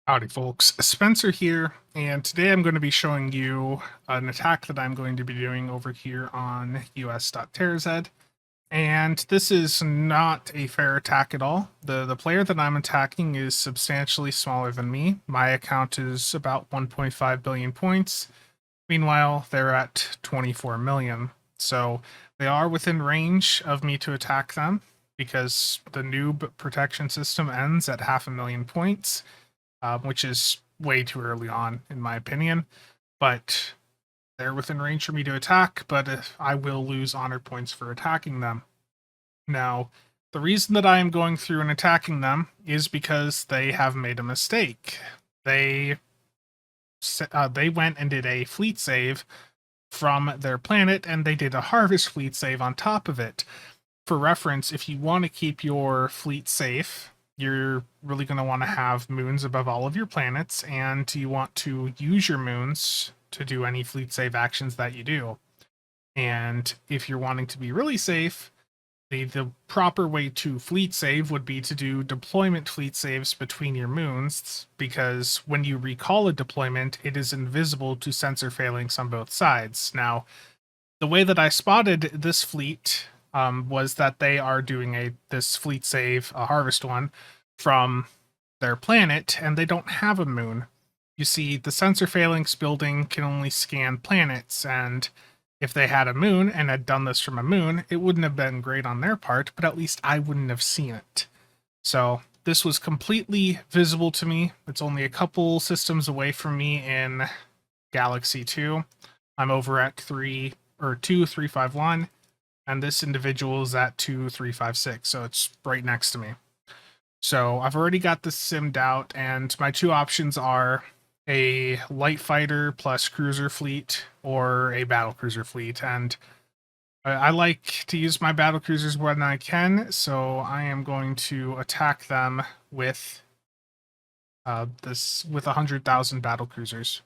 Howdy folks, Spencer here, and today I'm going to be showing you an attack that I'm going to be doing over here on us.terrz. And this is not a fair attack at all. The player that I'm attacking is substantially smaller than me. My account is about 1.5 billion points. Meanwhile, they're at 24 million. So they are within range of me to attack them because the noob protection system ends at 500,000 points, which is way too early on, in my opinion. But they're within range for me to attack, but I will lose honor points for attacking them. Now, the reason that I am going through and attacking them is because they have made a mistake. They went and did a fleet save from their planet, and they did a harvest fleet save on top of it. For reference, if you want to keep your fleet safe, you're really going to want to have moons above all of your planets, and you want to use your moons to do any fleet save actions that you do. And if you're wanting to be really safe, the proper way to fleet save would be to do deployment fleet saves between your moons, because when you recall a deployment, it is invisible to sensor failings on both sides. Now, the way that I spotted this fleet was that they are doing this fleet save, a harvest one, from their planet, and they don't have a moon. You see, the sensor phalanx building can only scan planets, and if they had a moon and had done this from a moon, it wouldn't have been great on their part, but at least I wouldn't have seen it. So this was completely visible to me. It's only a couple systems away from me in Galaxy 2. I'm over at 2351, and this individual is at 2356, so it's right next to me. So I've already got this simmed out, and my two options are a light fighter plus cruiser fleet or a battle cruiser fleet. And I like to use my battle cruisers when I can, so I am going to attack them with 100,000 battle cruisers.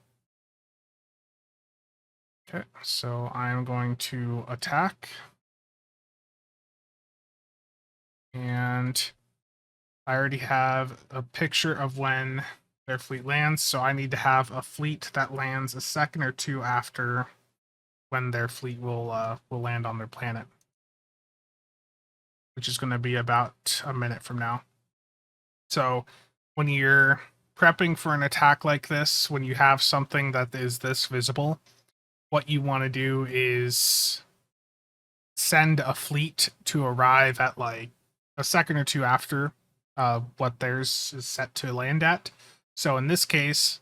Okay, so I am going to attack, and I already have a picture of when their fleet lands, so I need to have a fleet that lands a second or two after when their fleet will land on their planet, which is going to be about a minute from now. So when you're prepping for an attack like this, when you have something that is this visible, what you want to do is send a fleet to arrive at like a second or two after what theirs is set to land at. So in this case,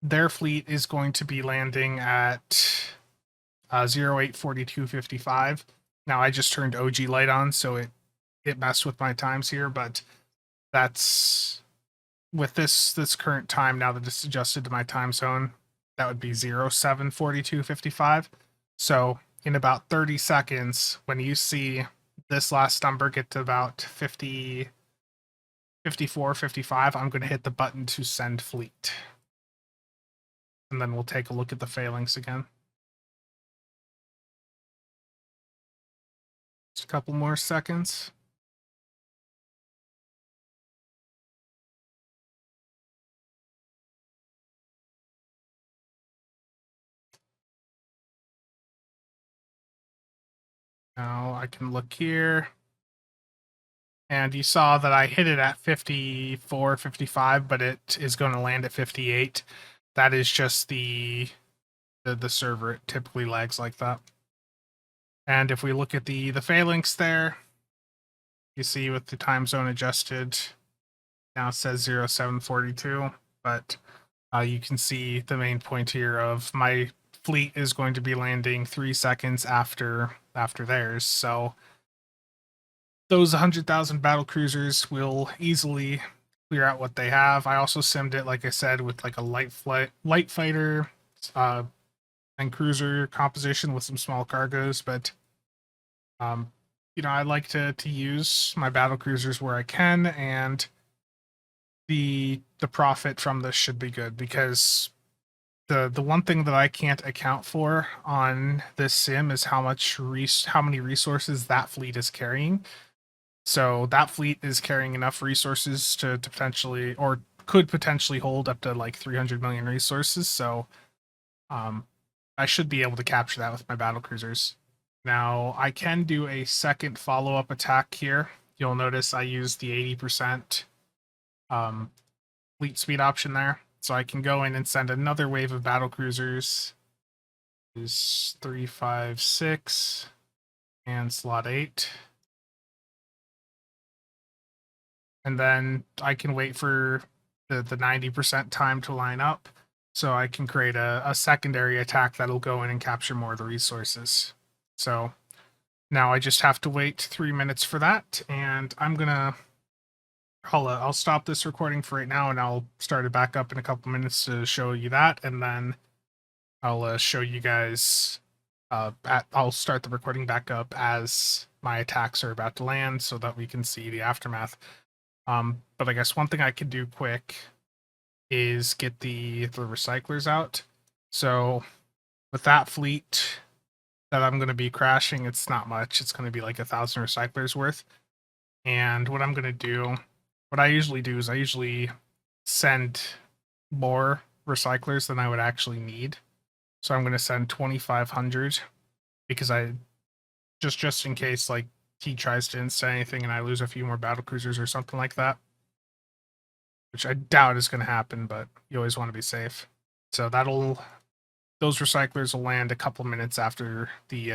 their fleet is going to be landing at 084255. Now I just turned OG light on, so it messed with my times here, but that's with this current time now that it's adjusted to my time zone, that would be 074255. So in about 30 seconds, when you see this last number get to about 50, 54, 55, I'm going to hit the button to send fleet. And then we'll take a look at the failings again. Just a couple more seconds. Now I can look here. And you saw that I hit it at 54, 55, but it is going to land at 58. That is just the server. It typically lags like that. And if we look at the phalanx there, you see with the time zone adjusted, now it says 0742, but you can see the main point here of my fleet is going to be landing 3 seconds after theirs. So those 100,000 battle cruisers will easily clear out what they have. I also simmed it, like I said, with like a light fighter and cruiser composition with some small cargos, but I like to use my battle cruisers where I can, and the profit from this should be good, because the one thing that I can't account for on this sim is how many resources that fleet is carrying. So that fleet is carrying enough resources to potentially, or could potentially hold up to like 300 million resources. So I should be able to capture that with my battle cruisers. Now I can do a second follow-up attack here. You'll notice I use the 80% fleet speed option there. So I can go in and send another wave of battle cruisers. Is 3, 5, 6, and slot 8. And then I can wait for the 90% time to line up. So I can create a secondary attack that'll go in and capture more of the resources. So now I just have to wait 3 minutes for that, and I'll stop this recording for right now, and I'll start it back up in a couple minutes to show you that, and then I'll show you guys. I'll start the recording back up as my attacks are about to land, so that we can see the aftermath. But I guess one thing I could do quick is get the recyclers out. So with that fleet that I'm going to be crashing, it's not much. It's going to be like 1,000 recyclers worth. And what I'm going to do, what I usually do is I usually send more recyclers than I would actually need. So I'm going to send 2,500 because I just in case like he tries to insta anything and I lose a few more battle cruisers or something like that, which I doubt is going to happen, but you always want to be safe. So those recyclers will land a couple minutes after the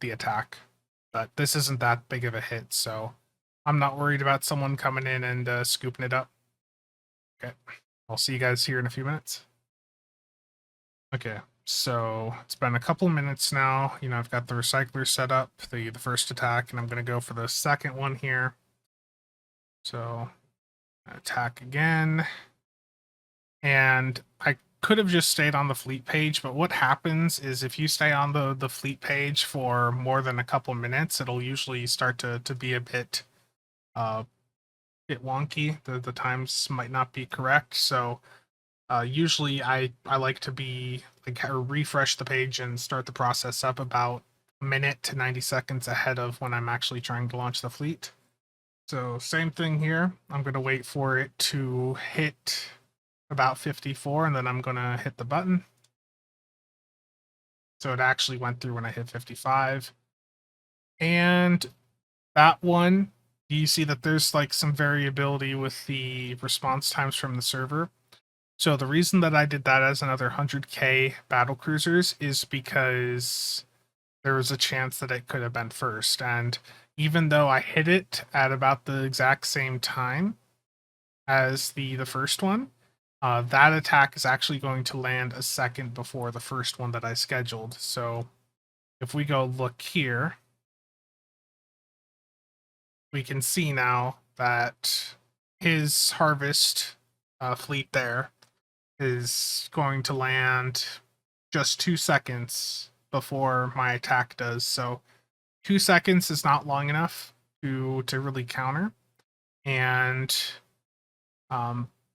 attack. But this isn't that big of a hit, so I'm not worried about someone coming in and scooping it up. Okay, I'll see you guys here in a few minutes. Okay, so it's been a couple minutes now. You know, I've got the recycler set up, the first attack, and I'm going to go for the second one here. So attack again. And I could have just stayed on the fleet page, but what happens is if you stay on the fleet page for more than a couple minutes, it'll usually start to be a bit wonky. The times might not be correct. So usually I like to be like refresh the page and start the process up about a minute to 90 seconds ahead of when I'm actually trying to launch the fleet. So same thing here. I'm going to wait for it to hit about 54, and then I'm going to hit the button. So it actually went through when I hit 55. And that one, you see that there's like some variability with the response times from the server. So the reason that I did that as another 100k battle cruisers is because there was a chance that it could have been first. And even though I hit it at about the exact same time as the first one, that attack is actually going to land a second before the first one that I scheduled. So if we go look here, we can see now that his harvest fleet there is going to land just 2 seconds before my attack does. So 2 seconds is not long enough to really counter. And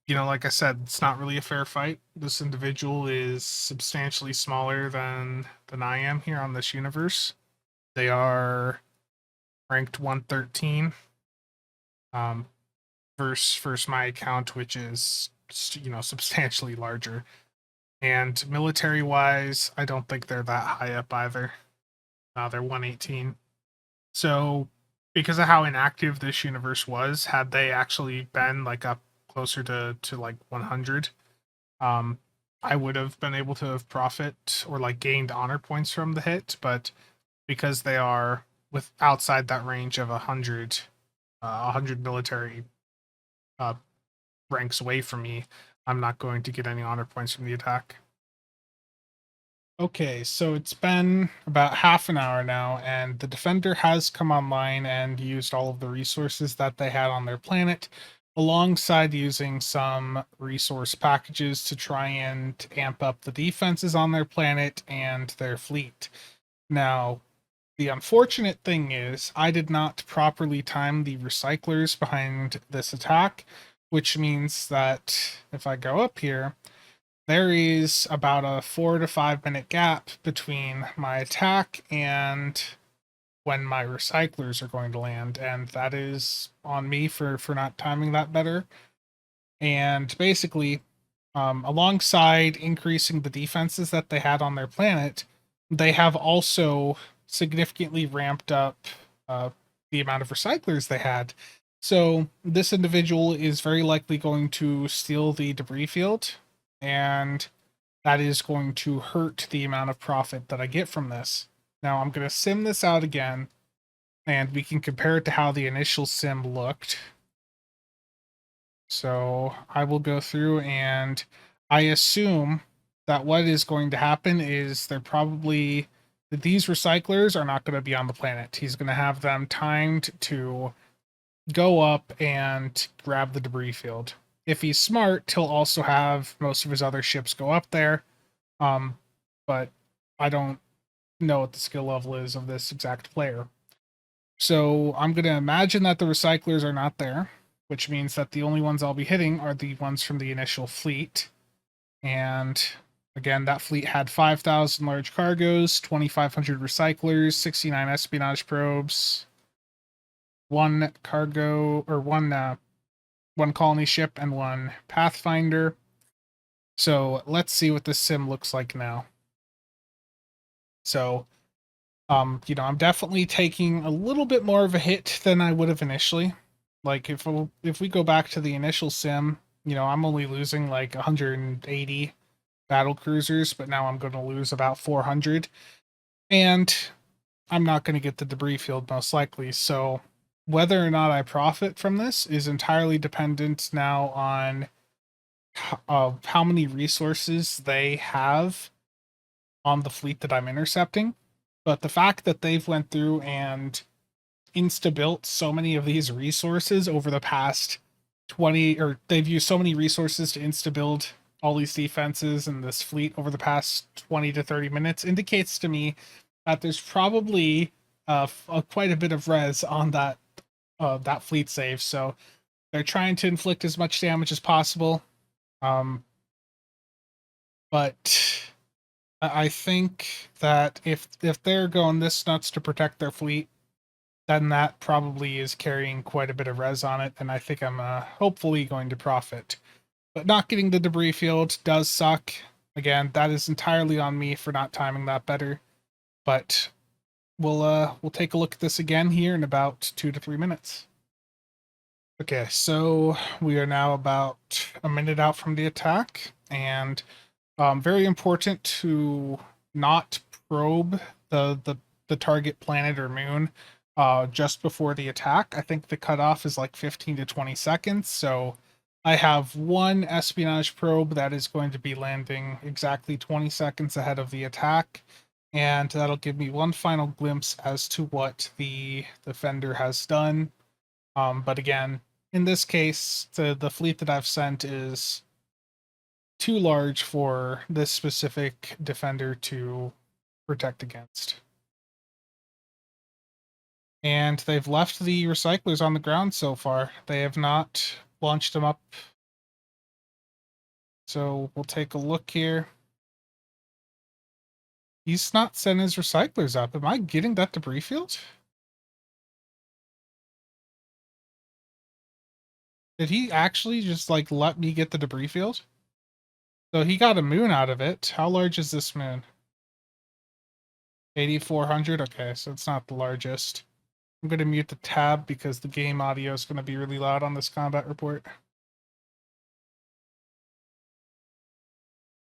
you know, like I said, it's not really a fair fight. This individual is substantially smaller than I am here on this universe. They are ranked 113 versus my account, which is, you know, substantially larger. And military wise, I don't think they're that high up either. They're 118. So because of how inactive this universe was, had they actually been like up closer to like 100, I would have been able to have profit or like gained honor points from the hit. But because they are with outside that range of 100 military ranks away from me, I'm not going to get any honor points from the attack. Okay, so it's been about half an hour now, and the defender has come online and used all of the resources that they had on their planet, alongside using some resource packages to try and amp up the defenses on their planet and their fleet. Now, the unfortunate thing is, I did not properly time the recyclers behind this attack, which means that if I go up here, there is about a 4 to 5 minute gap between my attack and when my recyclers are going to land, and that is on me for not timing that better. And basically, alongside increasing the defenses that they had on their planet, they have also significantly ramped up the amount of recyclers they had. So this individual is very likely going to steal the debris field, and that is going to hurt the amount of profit that I get from this. Now I'm going to sim this out again, and we can compare it to how the initial sim looked. So I will go through, and I assume that what is going to happen is that these recyclers are not going to be on the planet. He's going to have them timed to go up and grab the debris field. If he's smart, he'll also have most of his other ships go up there. But I don't know what the skill level is of this exact player. So I'm going to imagine that the recyclers are not there, which means that the only ones I'll be hitting are the ones from the initial fleet. And again, that fleet had 5,000 large cargoes, 2,500 recyclers, 69 espionage probes, one cargo or one colony ship, and one pathfinder. So let's see what this sim looks like now. So I'm definitely taking a little bit more of a hit than I would have initially. Like if we go back to the initial sim, I'm only losing like 180 battle cruisers, but now I'm going to lose about 400, and I'm not going to get the debris field most likely. So whether or not I profit from this is entirely dependent now on how many resources they have on the fleet that I'm intercepting. But the fact that they've went through and insta-built so many of these resources over the past 20, or they've used so many resources to insta-build all these defenses and this fleet over the past 20 to 30 minutes indicates to me that there's probably quite a bit of res on that fleet save. So they're trying to inflict as much damage as possible. But I think that if they're going this nuts to protect their fleet, then that probably is carrying quite a bit of res on it, and I think I'm hopefully going to profit. But not getting the debris field does suck. Again, that is entirely on me for not timing that better. But we'll take a look at this again here in about 2 to 3 minutes. Okay, so we are now about a minute out from the attack, and very important to not probe the target planet or moon just before the attack. I think the cutoff is like 15 to 20 seconds. So I have one espionage probe that is going to be landing exactly 20 seconds ahead of the attack. And that'll give me one final glimpse as to what the defender has done. But again, in this case, the fleet that I've sent is too large for this specific defender to protect against. And they've left the recyclers on the ground so far. They have not launched them up. So we'll take a look here. He's not sending his recyclers up. Am I getting that debris field? Did he actually just like let me get the debris field? So he got a moon out of it. How large is this moon? 8,400? Okay, so it's not the largest. I'm going to mute the tab because the game audio is going to be really loud on this combat report.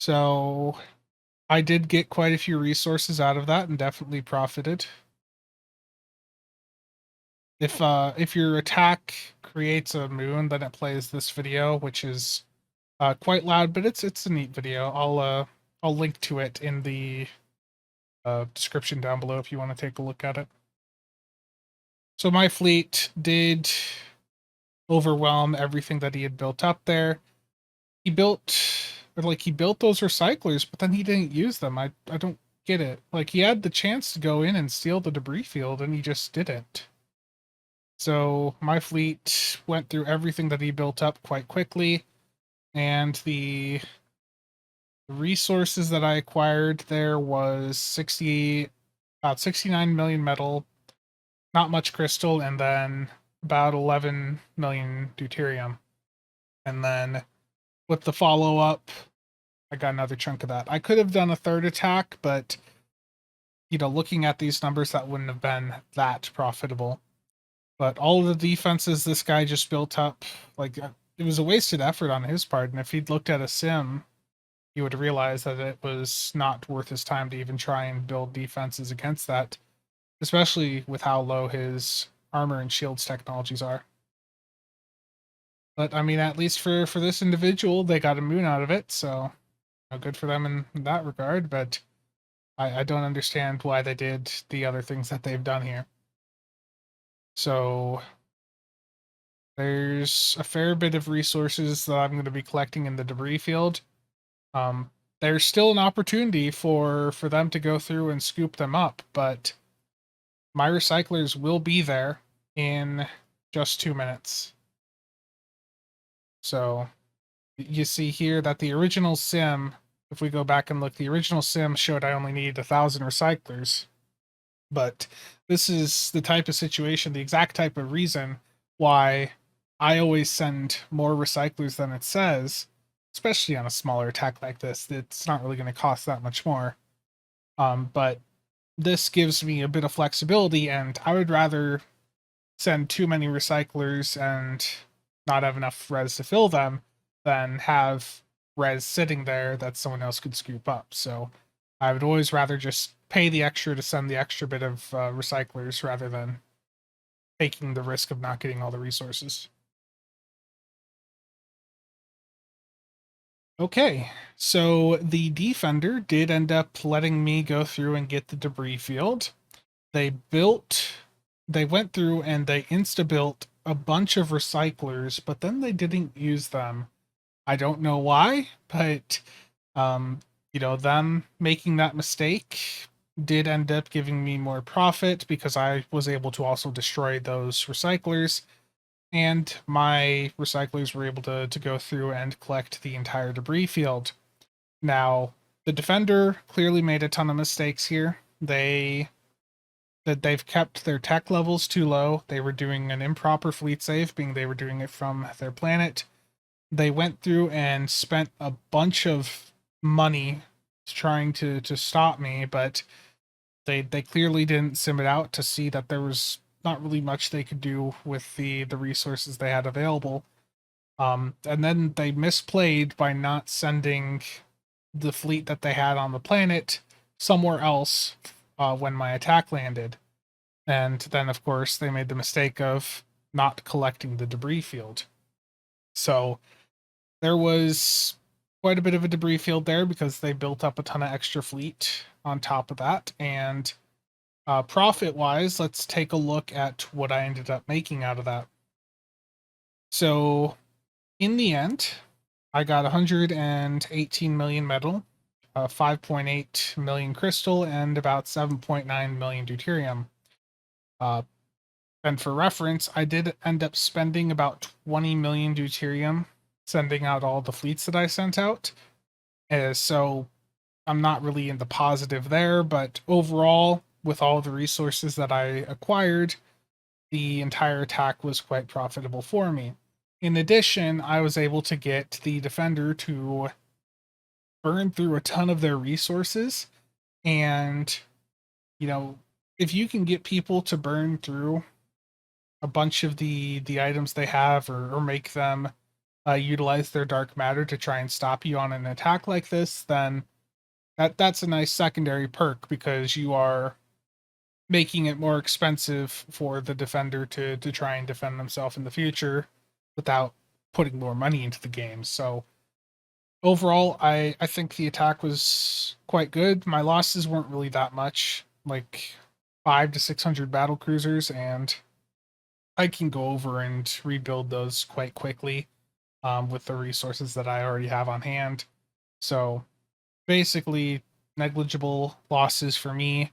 So I did get quite a few resources out of that and definitely profited. If your attack creates a moon, then it plays this video, which is quite loud, but it's a neat video. I'll link to it in the description down below if you want to take a look at it. So my fleet did overwhelm everything that he had built up there. He built those recyclers, but then he didn't use them. I don't get it. Like, he had the chance to go in and steal the debris field, and he just didn't. So my fleet went through everything that he built up quite quickly, and the resources that I acquired there was about 69 million metal, not much crystal, and then about 11 million deuterium. And then with the follow-up, I got another chunk of that. I could have done a third attack, but, looking at these numbers, that wouldn't have been that profitable. But all of the defenses this guy just built up, like, it was a wasted effort on his part. And if he'd looked at a sim, he would realize that it was not worth his time to even try and build defenses against that, especially with how low his armor and shields technologies are. But I mean, at least for this individual, they got a moon out of it, so good for them in that regard. But I don't understand why they did the other things that they've done here. So there's a fair bit of resources that I'm going to be collecting in the debris field. There's still an opportunity for them to go through and scoop them up, but my recyclers will be there in just 2 minutes. So you see here that the original sim, if we go back and look, the original sim showed I only needed 1,000 recyclers. But this is the type of situation, the exact type of reason why I always send more recyclers than it says, especially on a smaller attack like this. It's not really going to cost that much more. But this gives me a bit of flexibility, and I would rather send too many recyclers and not have enough res to fill them than have res sitting there that someone else could scoop up. So I would always rather just pay the extra to send the extra bit of recyclers rather than taking the risk of not getting all the resources. Okay, so the defender did end up letting me go through and get the debris field. They went through and they insta-built a bunch of recyclers, but then they didn't use them. I don't know why, but them making that mistake did end up giving me more profit because I was able to also destroy those recyclers, and my recyclers were able to go through and collect the entire debris field. Now, the defender clearly made a ton of mistakes here. They've kept their tech levels too low. They were doing an improper fleet save, being they were doing it from their planet. They went through and spent a bunch of money trying to stop me, but they clearly didn't sim it out to see that there was not really much they could do with the resources they had available. And then they misplayed by not sending the fleet that they had on the planet somewhere else when my attack landed. And then, of course, they made the mistake of not collecting the debris field. So there was quite a bit of a debris field there because they built up a ton of extra fleet on top of that. And profit-wise, let's take a look at what I ended up making out of that. So in the end, I got 118 million metal, 5.8 million crystal, and about 7.9 million deuterium. And for reference, I did end up spending about 20 million deuterium sending out all the fleets that I sent out. So I'm not really in the positive there, but overall, with all the resources that I acquired, the entire attack was quite profitable for me. In addition, I was able to get the defender to burn through a ton of their resources. And, if you can get people to burn through a bunch of the items they have, or make them utilize their dark matter to try and stop you on an attack like this, then that's a nice secondary perk because you are making it more expensive for the defender to try and defend themselves in the future without putting more money into the game. So overall, I think the attack was quite good. My losses weren't really that much, like 500 to 600 battle cruisers, and I can go over and rebuild those quite quickly with the resources that I already have on hand. So basically, negligible losses for me.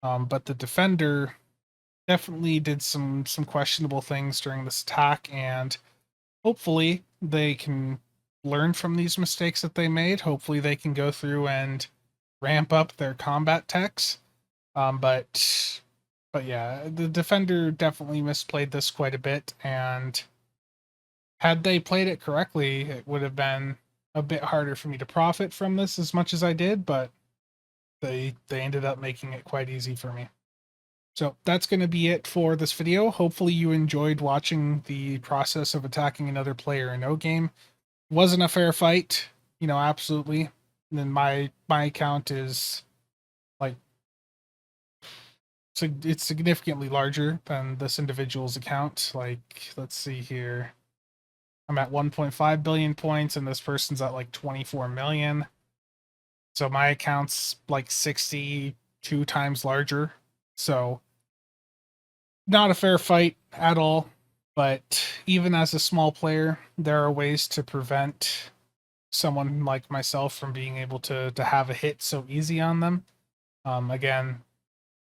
But the defender definitely did some questionable things during this attack, and hopefully they can learn from these mistakes that they made. Hopefully they can go through and ramp up their combat techs. But yeah, the defender definitely misplayed this quite a bit, and Had they played it correctly, it would have been a bit harder for me to profit from this as much as I did, but they ended up making it quite easy for me. So that's going to be it for this video. Hopefully you enjoyed watching the process of attacking another player in OGame. Wasn't a fair fight, absolutely. And then my account is like it's significantly larger than this individual's account. Like, let's see here. I'm at 1.5 billion points and this person's at like 24 million. So my account's like 62 times larger. So not a fair fight at all. But even as a small player, there are ways to prevent someone like myself from being able to have a hit so easy on them. Again,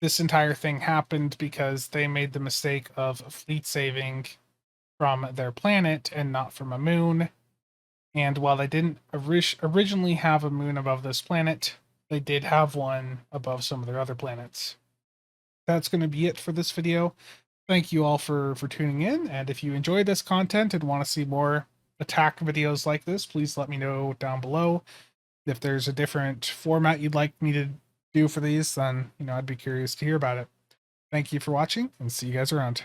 this entire thing happened because they made the mistake of fleet saving from their planet and not from a moon. And while they didn't originally have a moon above this planet, they did have one above some of their other planets. That's going to be it for this video. Thank you all for tuning in, and if you enjoyed this content and want to see more attack videos like this, please let me know down below. If there's a different format you'd like me to do for these, then I'd be curious to hear about it. Thank you for watching, and see you guys around.